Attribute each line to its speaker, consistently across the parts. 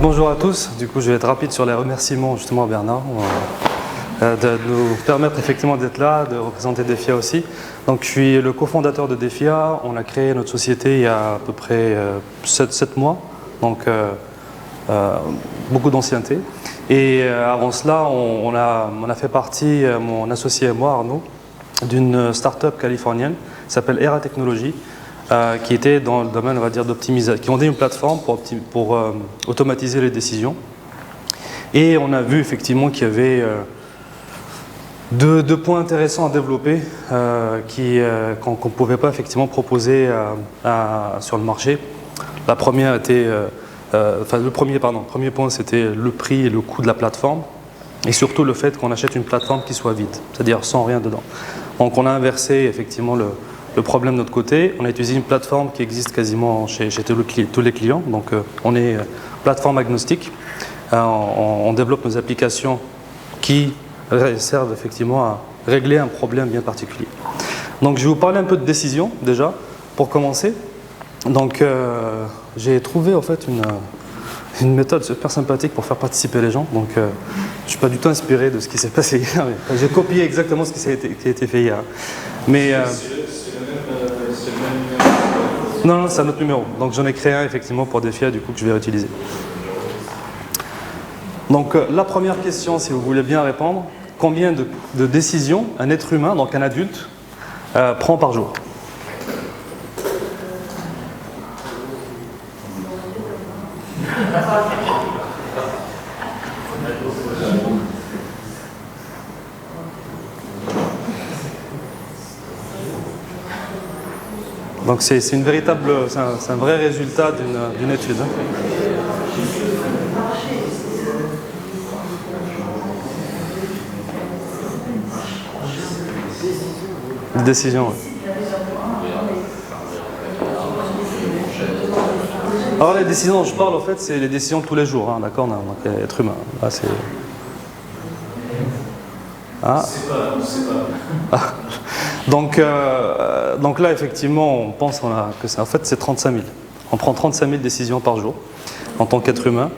Speaker 1: bonjour à tous. Du coup, je vais être rapide sur les remerciements justement à Bernard de nous permettre effectivement d'être là, de représenter Defia aussi. Donc, je suis le cofondateur de Defia. On a créé notre société il y a à peu près 7 mois, donc beaucoup d'ancienneté. Et avant cela, on a fait partie, mon associé et moi, Arnaud, d'une start-up californienne qui s'appelle Era Technologies, qui était dans le domaine, on va dire, d'optimisation, qui ont une plateforme pour automatiser les décisions. Et on a vu effectivement qu'il y avait deux points intéressants à développer qu'on ne pouvait pas effectivement proposer sur le marché. La première était, le premier point, c'était le prix et le coût de la plateforme, et surtout le fait qu'on achète une plateforme qui soit vide, c'est-à-dire sans rien dedans. Donc on a inversé effectivement le problème de notre côté. On a utilisé une plateforme qui existe quasiment chez tous les clients. Donc on est plateforme agnostique. On développe nos applications qui servent effectivement à régler un problème bien particulier. Donc je vais vous parler un peu de décision déjà pour commencer. Donc j'ai trouvé en fait une méthode super sympathique pour faire participer les gens. Donc je ne suis pas du tout inspiré de ce qui s'est passé hier. J'ai copié exactement ce qui a été fait hier. Mais non, c'est un autre numéro. Donc j'en ai créé un effectivement pour Defia, du coup, que je vais réutiliser. Donc la première question, si vous voulez bien répondre, combien de décisions un être humain, donc un adulte, prend par jour? Donc c'est un vrai résultat d'une étude. Une décision. Ouais. Alors les décisions dont je parle, en fait, c'est les décisions de tous les jours, hein, d'accord, donc être humain. Là, c'est... Ah. Donc là, effectivement, on pense que en fait, c'est 35 000. On prend 35 000 décisions par jour en tant qu'être humain.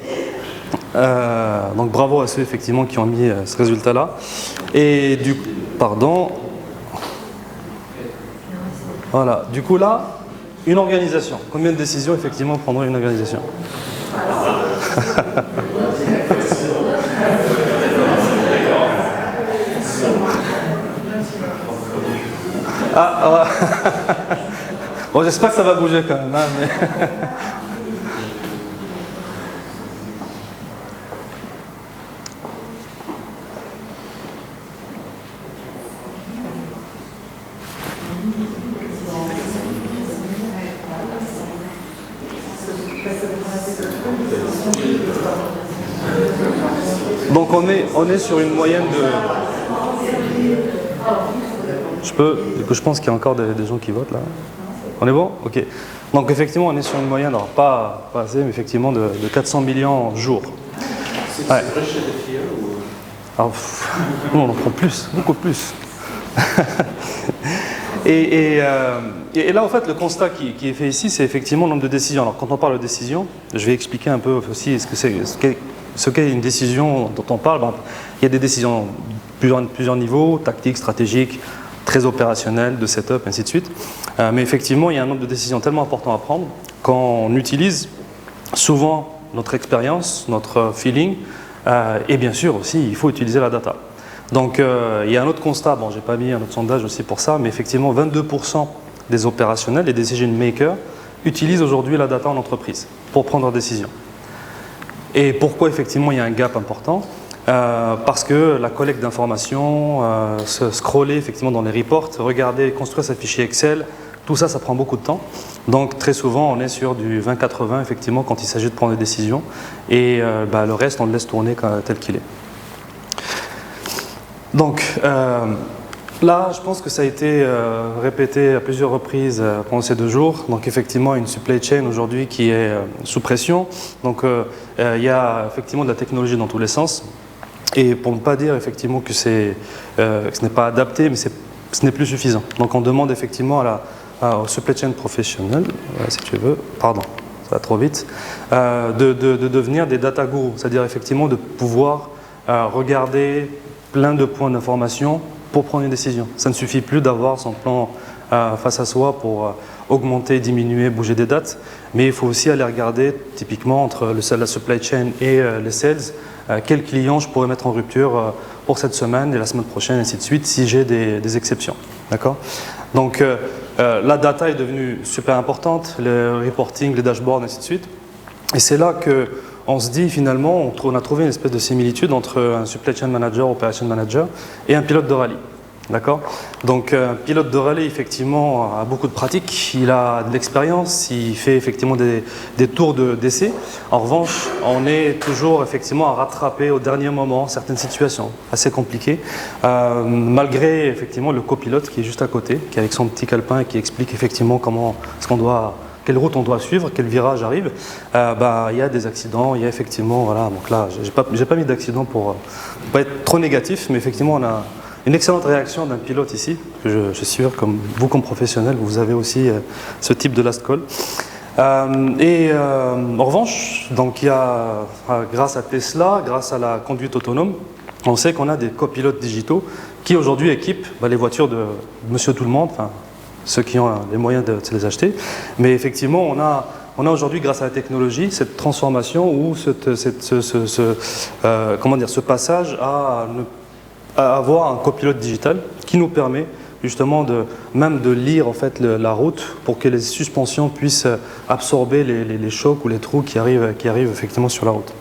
Speaker 1: Donc bravo à ceux effectivement qui ont mis ce résultat-là. Et voilà. Du coup là, une organisation. Combien de décisions effectivement prendrait une organisation? Bon, j'espère que ça va bouger quand même. Hein, mais donc on est sur une moyenne de... Je pense qu'il y a encore des gens qui votent là. On est bon? Ok. Donc effectivement, on est sur une moyenne, alors pas assez, mais effectivement de 400 millions jour.
Speaker 2: C'est vrai chez Defia ou...
Speaker 1: Alors, nous, on en prend plus, beaucoup plus. et là, en fait, le constat qui est fait ici, c'est effectivement le nombre de décisions. Alors, quand on parle de décision, je vais expliquer un peu aussi ce qu'est une décision dont on parle. Bon, il y a des décisions plusieurs niveaux, tactiques, stratégiques, très opérationnelles, de setup, ainsi de suite. Mais effectivement, il y a un nombre de décisions tellement important à prendre qu'on utilise souvent notre expérience, notre feeling, et bien sûr aussi, il faut utiliser la data. Donc, il y a un autre constat, bon, j'ai pas mis un autre sondage aussi pour ça, mais effectivement, 22% des opérationnels, les decision makers, utilisent aujourd'hui la data en entreprise pour prendre leurs décisions. Et pourquoi effectivement il y a un gap important? Parce que la collecte d'informations, scroller effectivement dans les reports, regarder, construire sa fichier Excel, tout ça, ça prend beaucoup de temps. Donc très souvent, on est sur du 20-80 effectivement quand il s'agit de prendre des décisions. Et le reste, on le laisse tourner tel qu'il est. Donc là, je pense que ça a été répété à plusieurs reprises pendant ces 2 jours. Donc effectivement, une supply chain aujourd'hui qui est sous pression. Donc il y a effectivement de la technologie dans tous les sens. Et pour ne pas dire effectivement que ce n'est pas adapté, mais ce n'est plus suffisant. Donc on demande effectivement au supply chain professionnel, si tu veux, pardon, ça va trop vite, de devenir des data gurus, c'est-à-dire effectivement de pouvoir regarder plein de points d'information pour prendre une décision. Ça ne suffit plus d'avoir son plan face à soi pour augmenter, diminuer, bouger des dates, mais il faut aussi aller regarder typiquement entre la supply chain et les sales, quels clients je pourrais mettre en rupture pour cette semaine et la semaine prochaine, et ainsi de suite, si j'ai des exceptions. D'accord ? Donc la data est devenue super importante, le reporting, les dashboards, et ainsi de suite. Et c'est là qu'on se dit finalement, on a trouvé une espèce de similitude entre un supply chain manager, operation manager et un pilote de rallye. D'accord ? Donc un pilote de rallye effectivement a beaucoup de pratique, il a de l'expérience, il fait effectivement des tours d'essai. En revanche, on est toujours effectivement à rattraper au dernier moment certaines situations assez compliquées, malgré effectivement le copilote qui est juste à côté, qui est avec son petit calepin et qui explique effectivement quelle route on doit suivre, quel virage arrive. Il y a des accidents, il y a effectivement, voilà, donc là, j'ai pas mis d'accident pour pas être trop négatif, mais effectivement, on a une excellente réaction d'un pilote ici, que je suis sûr, comme vous comme professionnel, vous avez aussi ce type de last call. En revanche, donc il y a, grâce à Tesla, grâce à la conduite autonome, on sait qu'on a des copilotes digitaux qui aujourd'hui équipent les voitures de Monsieur Tout-le-Monde, enfin, ceux qui ont les moyens de les acheter. Mais effectivement, on a aujourd'hui, grâce à la technologie, cette transformation ou ce passage à avoir un copilote digital qui nous permet justement même de lire en fait la route pour que les suspensions puissent absorber les chocs ou les trous qui arrivent effectivement sur la route.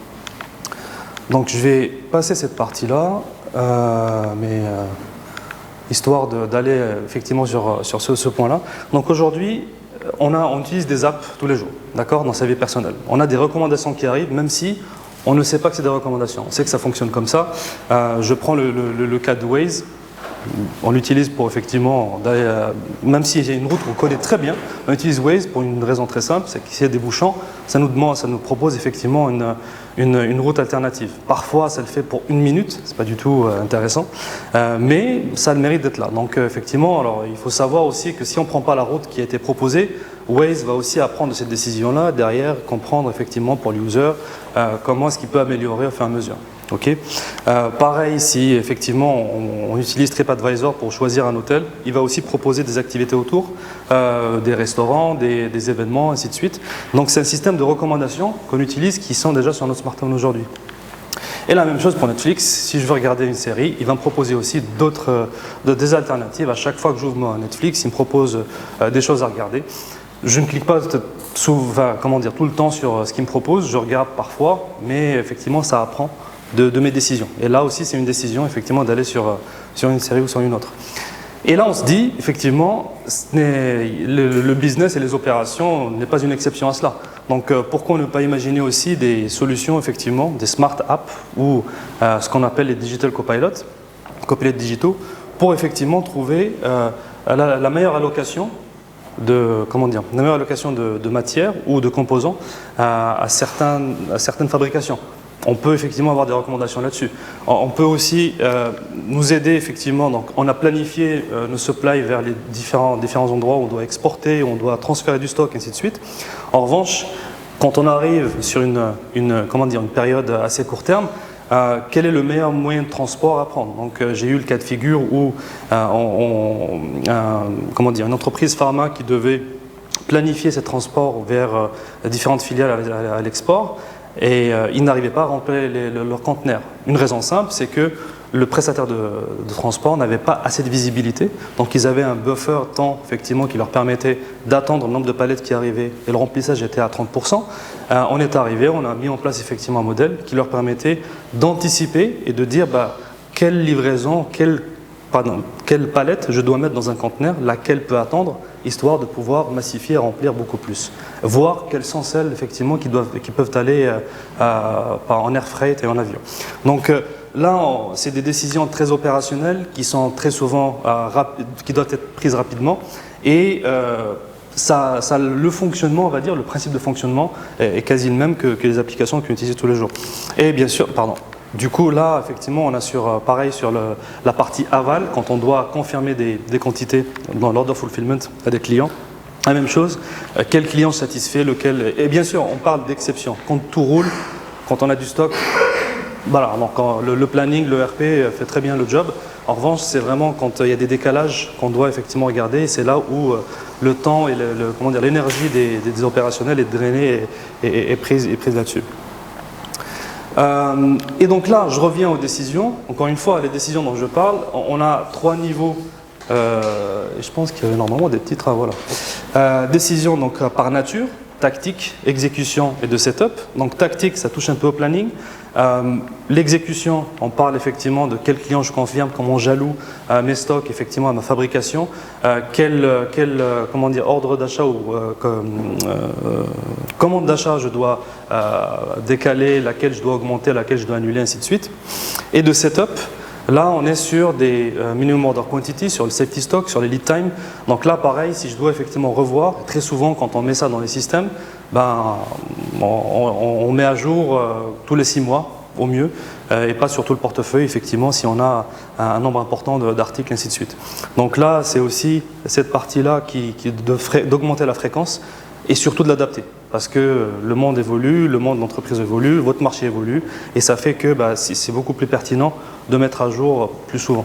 Speaker 1: Donc je vais passer cette partie-là, histoire d'aller effectivement sur ce point-là. Donc aujourd'hui, on utilise des apps tous les jours, d'accord, dans sa vie personnelle. On a des recommandations qui arrivent, même si on ne sait pas que c'est des recommandations. On sait que ça fonctionne comme ça. Je prends le cas de Waze. On l'utilise pour effectivement, même si j'ai une route qu'on connaît très bien, on utilise Waze pour une raison très simple, c'est qu'il y a des bouchons, ça nous propose effectivement une route alternative. Parfois, ça le fait pour 1 minute, c'est pas du tout intéressant, mais ça a le mérite d'être là. Donc effectivement, alors, il faut savoir aussi que si on ne prend pas la route qui a été proposée, Waze va aussi apprendre de cette décision-là, derrière comprendre effectivement pour l'user comment est-ce qu'il peut améliorer au fur et à mesure. Okay. Pareil, si effectivement on utilise TripAdvisor pour choisir un hôtel, il va aussi proposer des activités autour, des restaurants, des événements, ainsi de suite. Donc c'est un système de recommandation qu'on utilise qui sont déjà sur notre smartphone aujourd'hui. Et la même chose pour Netflix, si je veux regarder une série, il va me proposer aussi des alternatives. À chaque fois que j'ouvre Netflix, il me propose des choses à regarder. Je ne clique pas tout le temps sur ce qu'il me propose, je regarde parfois, mais effectivement ça apprend de mes décisions. Et là aussi, c'est une décision effectivement d'aller sur une série ou sur une autre. Et là, on se dit, effectivement, le business et les opérations n'est pas une exception à cela. Donc, pourquoi ne pas imaginer aussi des solutions, effectivement, des smart apps ou ce qu'on appelle les digital copilotes digitaux, pour effectivement trouver la meilleure allocation de matière ou de composants à certaines fabrications. On peut effectivement avoir des recommandations là-dessus. On peut aussi nous aider effectivement. Donc, on a planifié nos supplies vers les différents endroits où on doit exporter, où on doit transférer du stock, ainsi de suite. En revanche, quand on arrive sur une période assez court terme, quel est le meilleur moyen de transport à prendre? Donc, j'ai eu le cas de figure où une entreprise pharma qui devait planifier ses transports vers différentes filiales à l'export. Et ils n'arrivaient pas à remplir leurs conteneurs. Une raison simple, c'est que le prestataire de transport n'avait pas assez de visibilité. Donc ils avaient un buffer temps effectivement, qui leur permettait d'attendre le nombre de palettes qui arrivaient et le remplissage était à 30%. On est arrivé, on a mis en place effectivement un modèle qui leur permettait d'anticiper et de dire quelle livraison, quelle palette je dois mettre dans un conteneur, laquelle peut attendre, histoire de pouvoir massifier et remplir beaucoup plus. Voir quelles sont celles effectivement qui peuvent aller en air freight et en avion. Donc là, c'est des décisions très opérationnelles qui sont très souvent qui doivent être prises rapidement et le fonctionnement, on va dire, le principe de fonctionnement est quasi le même que les applications qu'on utilise tous les jours. Et bien sûr, du coup, là, effectivement, on a sur la partie aval, quand on doit confirmer des quantités dans l'order fulfillment à des clients. La même chose, quel client satisfait, lequel. Et bien sûr, on parle d'exception. Quand tout roule, quand on a du stock, voilà, donc le planning, le RP fait très bien le job. En revanche, c'est vraiment quand il y a des décalages qu'on doit effectivement regarder. Et c'est là où le temps et l'énergie des opérationnels est drainée et prise là-dessus. Et donc là, je reviens aux décisions. Encore une fois, les décisions dont je parle, on a 3 niveaux. Je pense qu'il y avait normalement des petits travaux là. Décision donc par nature, tactique, exécution et de setup. Donc tactique, ça touche un peu au planning. L'exécution, on parle effectivement de quel client je confirme, comment j'alloue mes stocks effectivement à ma fabrication, quel ordre d'achat ou commande d'achat je dois décaler, laquelle je dois augmenter, laquelle je dois annuler, ainsi de suite. Et de setup, là, on est sur des minimum order quantity, sur le safety stock, sur les lead time. Donc là, pareil, si je dois effectivement revoir, très souvent quand on met ça dans les systèmes, on met à jour tous les 6 mois au mieux, et pas sur tout le portefeuille, effectivement, si on a un nombre important d'articles, ainsi de suite. Donc là, c'est aussi cette partie-là d'augmenter la fréquence et surtout de l'adapter. Parce que le monde évolue, le monde de l'entreprise évolue, votre marché évolue, et ça fait que c'est beaucoup plus pertinent de mettre à jour plus souvent.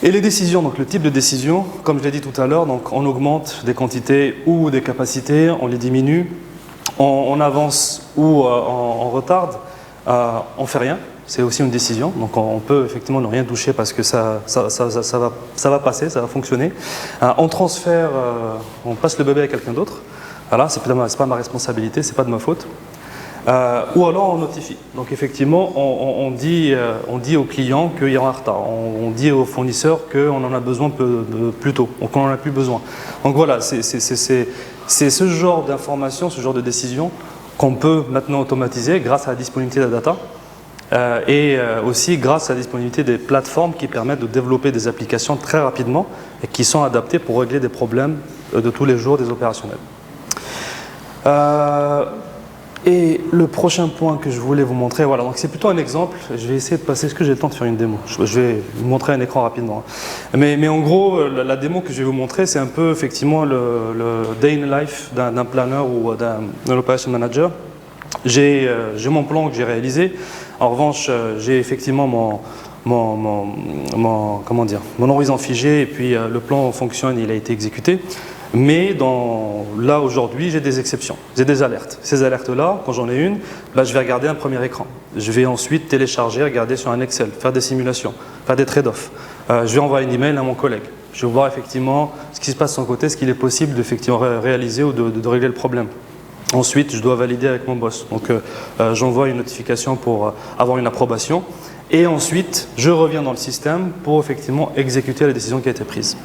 Speaker 1: Et les décisions, donc le type de décision, comme je l'ai dit tout à l'heure, donc on augmente des quantités ou des capacités, on les diminue, on avance ou on retarde, on ne fait rien. C'est aussi une décision, donc on peut effectivement ne rien toucher parce que ça va passer, ça va fonctionner. On transfère, on passe le bébé à quelqu'un d'autre. Voilà, c'est pas ma responsabilité, c'est pas de ma faute. Ou alors on notifie. Donc effectivement, on dit au client qu'il y aura un retard. On dit au fournisseur qu'on en a besoin plus tôt, qu'on n'en a plus besoin. Donc voilà, c'est ce genre d'information, ce genre de décision qu'on peut maintenant automatiser grâce à la disponibilité de la data et aussi grâce à la disponibilité des plateformes qui permettent de développer des applications très rapidement et qui sont adaptées pour régler des problèmes de tous les jours des opérationnels. Et le prochain point que je voulais vous montrer, voilà, donc c'est plutôt un exemple. Je vais essayer de passer, est-ce que j'ai le temps de faire une démo? Je vais vous montrer un écran rapidement. Mais en gros, la démo que je vais vous montrer, c'est un peu effectivement le day in life d'un planner ou d'un operation manager. J'ai mon plan que j'ai réalisé. En revanche, j'ai effectivement mon horizon figé et puis le plan fonctionne, il a été exécuté. Mais là aujourd'hui, j'ai des exceptions, j'ai des alertes. Ces alertes-là, quand j'en ai une, je vais regarder un premier écran. Je vais ensuite télécharger, regarder sur un Excel, faire des simulations, faire des trade-offs. Je vais envoyer un email à mon collègue. Je vais voir effectivement ce qui se passe de son côté, ce qu'il est possible d'effectivement réaliser ou de régler le problème. Ensuite, je dois valider avec mon boss. Donc, j'envoie une notification pour avoir une approbation. Et ensuite, je reviens dans le système pour effectivement exécuter la décision qui a été prise.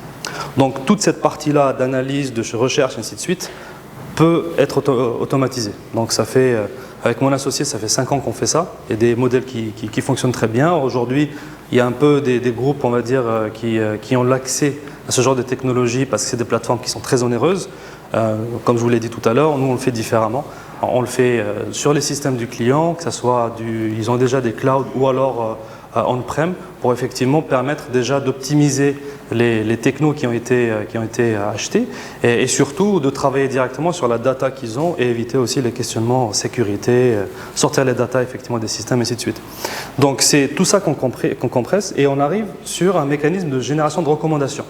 Speaker 1: Donc, toute cette partie-là d'analyse, de recherche, ainsi de suite, peut être automatisée. Donc, ça fait, avec mon associé, ça fait 5 ans qu'on fait ça. Il y a des modèles qui fonctionnent très bien. Aujourd'hui, il y a un peu des groupes, on va dire, qui ont l'accès à ce genre de technologie parce que c'est des plateformes qui sont très onéreuses. Comme je vous l'ai dit tout à l'heure, nous on le fait différemment. On le fait sur les systèmes du client, que ce soit ils ont déjà des clouds ou alors on-prem, pour effectivement permettre déjà d'optimiser les technos qui ont été achetés et surtout de travailler directement sur la data qu'ils ont et éviter aussi les questionnements en sécurité, sortir les data effectivement des systèmes et ainsi de suite. Donc c'est tout ça qu'on compresse et on arrive sur un mécanisme de génération de recommandations.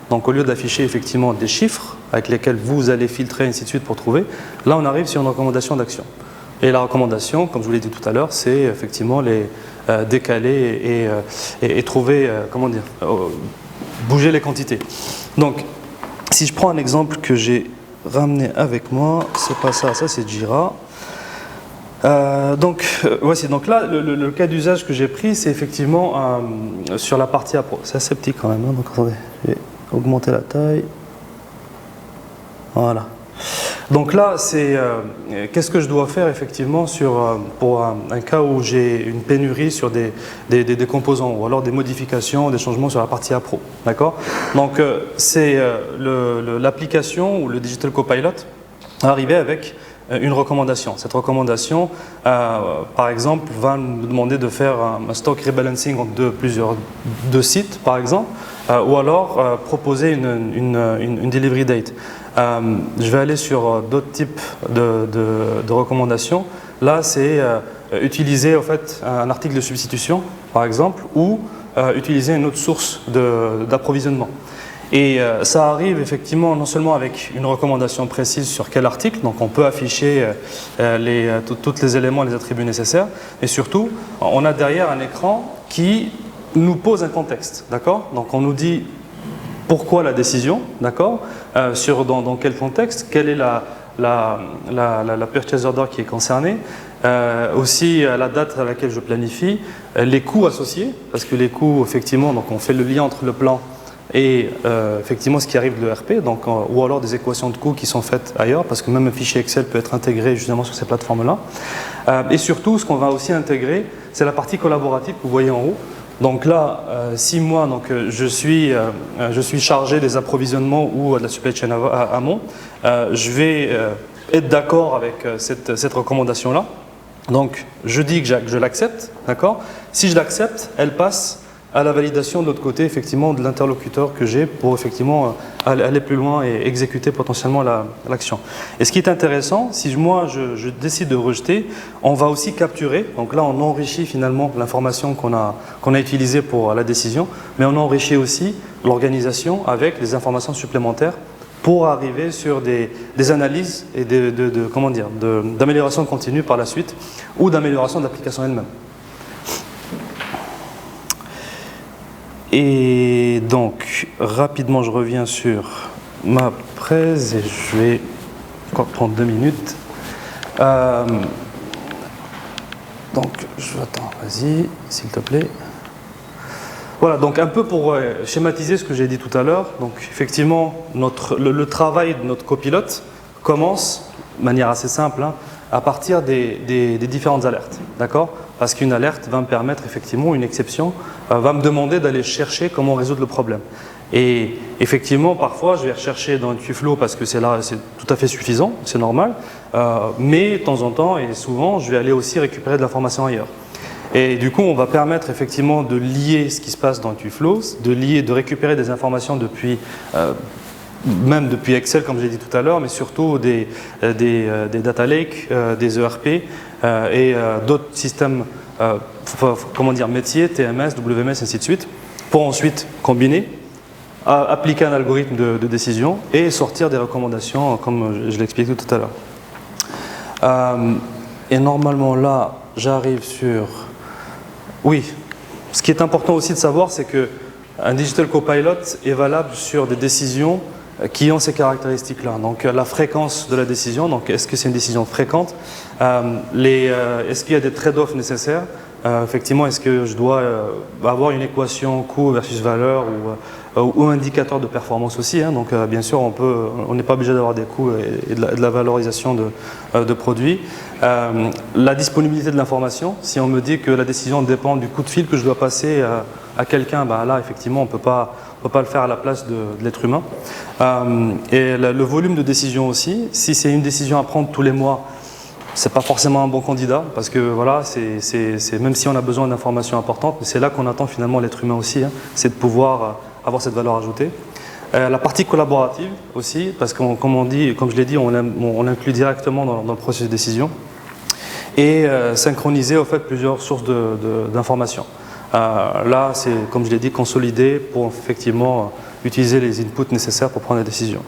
Speaker 1: Donc au lieu d'afficher effectivement des chiffres avec lesquels vous allez filtrer ainsi de suite pour trouver, là on arrive sur une recommandation d'action. Et la recommandation, comme je vous l'ai dit tout à l'heure, c'est effectivement les décaler et trouver, bouger les quantités. Donc si je prends un exemple que j'ai ramené avec moi, c'est pas ça, ça c'est Jira. Voici, donc là le cas d'usage que j'ai pris, c'est effectivement sur la partie appro. C'est assez petit quand même, hein, donc attendez, je vais augmenter la taille. Voilà. Donc là, c'est qu'est-ce que je dois faire effectivement pour un cas où j'ai une pénurie sur des composants ou alors des modifications, des changements sur la partie appro. D'accord? Donc c'est l'application ou le Digital Copilot arrivé avec une recommandation. Cette recommandation, par exemple, va nous demander de faire un stock rebalancing entre deux sites, par exemple, ou alors proposer une delivery date. Je vais aller sur d'autres types de recommandations. Là, c'est utiliser en fait, un article de substitution, par exemple, ou utiliser une autre source d'approvisionnement. Et ça arrive effectivement non seulement avec une recommandation précise sur quel article, donc on peut afficher tous les éléments, les attributs nécessaires, mais surtout, on a derrière un écran qui nous pose un contexte, d'accord? Donc on nous dit pourquoi la décision, d'accord? Dans quel contexte, quelle est la purchase order qui est concernée, aussi la date à laquelle je planifie, les coûts associés, parce que les coûts, effectivement, donc on fait le lien entre le plan et effectivement ce qui arrive de l'ERP, ou alors des équations de coûts qui sont faites ailleurs, parce que même un fichier Excel peut être intégré justement sur ces plateformes-là. Et surtout, ce qu'on va aussi intégrer, c'est la partie collaborative que vous voyez en haut. Donc là, si moi je suis chargé des approvisionnements ou de la supply chain amont, je vais être d'accord avec cette recommandation-là. Donc je dis que je l'accepte, d'accord? Si je l'accepte, elle passe à la validation de l'autre côté, effectivement, de l'interlocuteur que j'ai pour effectivement aller plus loin et exécuter potentiellement l'action. Et ce qui est intéressant, si moi je décide de rejeter, on va aussi capturer, donc là on enrichit finalement l'information qu'on a utilisée pour la décision, mais on enrichit aussi l'organisation avec des informations supplémentaires pour arriver sur des analyses et d'amélioration continue par la suite ou d'amélioration de l'application elle-même. Et donc, rapidement, je reviens sur ma presse et je vais encore prendre 2 minutes. Donc, attends, vas-y, s'il te plaît. Voilà, donc un peu pour schématiser ce que j'ai dit tout à l'heure. Donc, effectivement, le travail de notre copilote commence de manière assez simple, hein, à partir des différentes alertes, d'accord? Parce qu'une alerte va me permettre effectivement, une exception, va me demander d'aller chercher comment résoudre le problème. Et effectivement, parfois, je vais rechercher dans le Qflow parce que c'est tout à fait suffisant, c'est normal, mais de temps en temps et souvent, je vais aller aussi récupérer de l'information ailleurs. Et du coup, on va permettre effectivement de lier ce qui se passe dans le Qflow, de récupérer des informations même depuis Excel, comme j'ai dit tout à l'heure, mais surtout des data lakes, des ERP et d'autres systèmes métiers, TMS, WMS, ainsi de suite, pour ensuite combiner, appliquer un algorithme de décision et sortir des recommandations, comme je l'expliquais tout à l'heure. Et normalement, là, j'arrive sur... Oui, ce qui est important aussi de savoir, c'est qu'un Digital Copilot est valable sur des décisions qui ont ces caractéristiques-là. Donc la fréquence de la décision, donc est-ce que c'est une décision fréquente, est-ce qu'il y a des trade-offs nécessaires, effectivement est-ce que je dois avoir une équation coût versus valeur ou indicateur de performance aussi, hein. Donc bien sûr on n'est pas obligé d'avoir des coûts et de la valorisation de produits. La disponibilité de l'information, si on me dit que la décision dépend du coup de fil que je dois passer à quelqu'un, là effectivement on ne peut pas le faire à la place de l'être humain. Et le volume de décision aussi, si c'est une décision à prendre tous les mois, c'est pas forcément un bon candidat parce que voilà, même si on a besoin d'informations importantes, c'est là qu'on attend finalement l'être humain aussi, hein, c'est de pouvoir avoir cette valeur ajoutée. La partie collaborative aussi, parce que comme je l'ai dit, on l'inclut directement dans le processus de décision et synchroniser en fait plusieurs sources d'informations. Là, c'est, comme je l'ai dit, consolider pour effectivement utiliser les inputs nécessaires pour prendre la décision.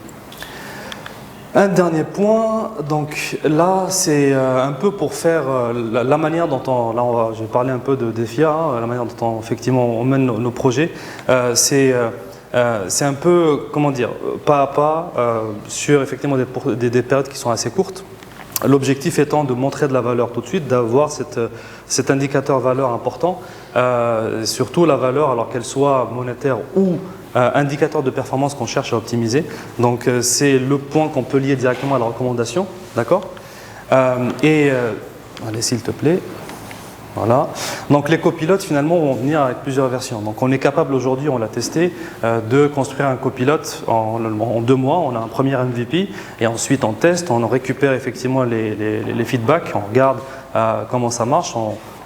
Speaker 1: Un dernier point, donc là, c'est un peu pour faire la manière dont je vais parler un peu de DEFIA, la manière dont effectivement on mène nos projets. C'est un peu, pas à pas, sur effectivement des périodes qui sont assez courtes. L'objectif étant de montrer de la valeur tout de suite, d'avoir cet indicateur valeur important, surtout la valeur, alors qu'elle soit monétaire ou indicateur de performance qu'on cherche à optimiser. Donc c'est le point qu'on peut lier directement à la recommandation, d'accord? Allez, s'il te plaît. Voilà. Donc les copilotes finalement vont venir avec plusieurs versions. Donc on est capable aujourd'hui, on l'a testé, de construire un copilote en 2 mois. On a un premier MVP et ensuite on teste, on récupère effectivement les feedbacks, on regarde comment ça marche,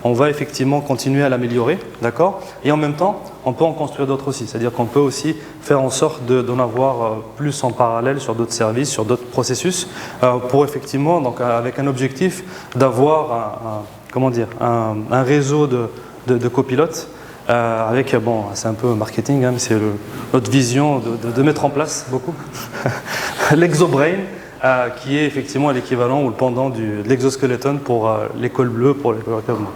Speaker 1: on va effectivement continuer à l'améliorer, d'accord? Et en même temps, on peut en construire d'autres aussi. C'est-à-dire qu'on peut aussi faire en sorte d'en avoir plus en parallèle sur d'autres services, sur d'autres processus, pour effectivement, donc avec un objectif d'avoir un réseau de copilotes avec, bon, c'est un peu marketing, hein, mais c'est notre vision de mettre en place beaucoup l'exobrain, qui est effectivement l'équivalent ou le pendant de l'exoskeleton pour l'école bleue, pour l'école bleue.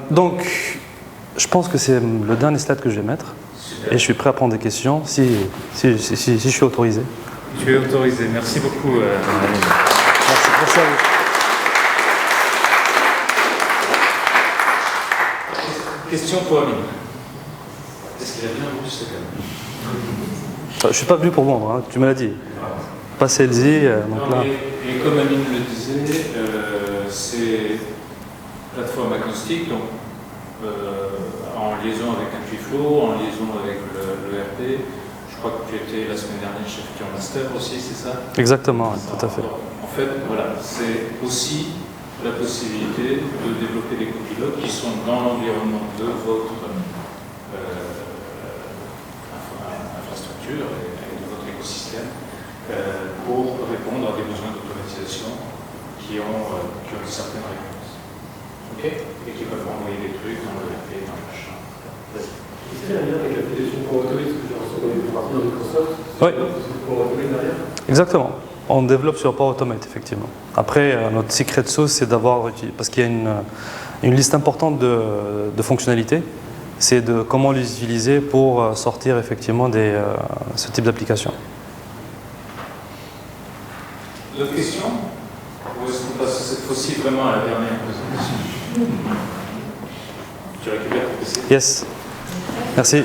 Speaker 1: Donc, je pense que c'est le dernier slide que je vais mettre. Et je suis prêt à prendre des questions si je suis autorisé.
Speaker 3: Tu es autorisé. Merci beaucoup.
Speaker 1: Merci à vous.
Speaker 3: Question pour Amine.
Speaker 2: Est-ce qu'il a bien vendu ce cas?
Speaker 1: Je ne suis pas venu pour vendre, hein, tu me l'as dit. Pas celle-ci.
Speaker 3: Et comme Amine le disait, c'est plateforme agnostique, donc en liaison avec un Inflow, en liaison avec l'ERP. Je crois que tu étais la semaine dernière chez Future Master aussi, c'est ça?
Speaker 1: Exactement, tout à fait.
Speaker 3: En fait, voilà, c'est aussi la possibilité de développer des copilotes qui sont dans l'environnement de votre infrastructure et de votre écosystème pour répondre à des besoins d'automatisation qui ont une certaine réponse. OK? Et qui peuvent envoyer des trucs dans le RP, dans le machin.
Speaker 2: Est-ce qu'il y a un lien avec l'application pour Automate, parce que j'ai reçu une partie de Microsoft?
Speaker 1: Oui.
Speaker 2: Pour Automate derrière?
Speaker 1: Exactement. On développe sur Power Automate, effectivement. Après, notre secret sauce, c'est d'avoir, parce qu'il y a une liste importante de fonctionnalités, c'est de comment les utiliser pour sortir effectivement ce type d'application.
Speaker 3: D'autres questions? Ou est-ce qu'on passe cette fois-ci vraiment à la dernière présentation? Tu récupères ton PC?
Speaker 1: Yes. Merci.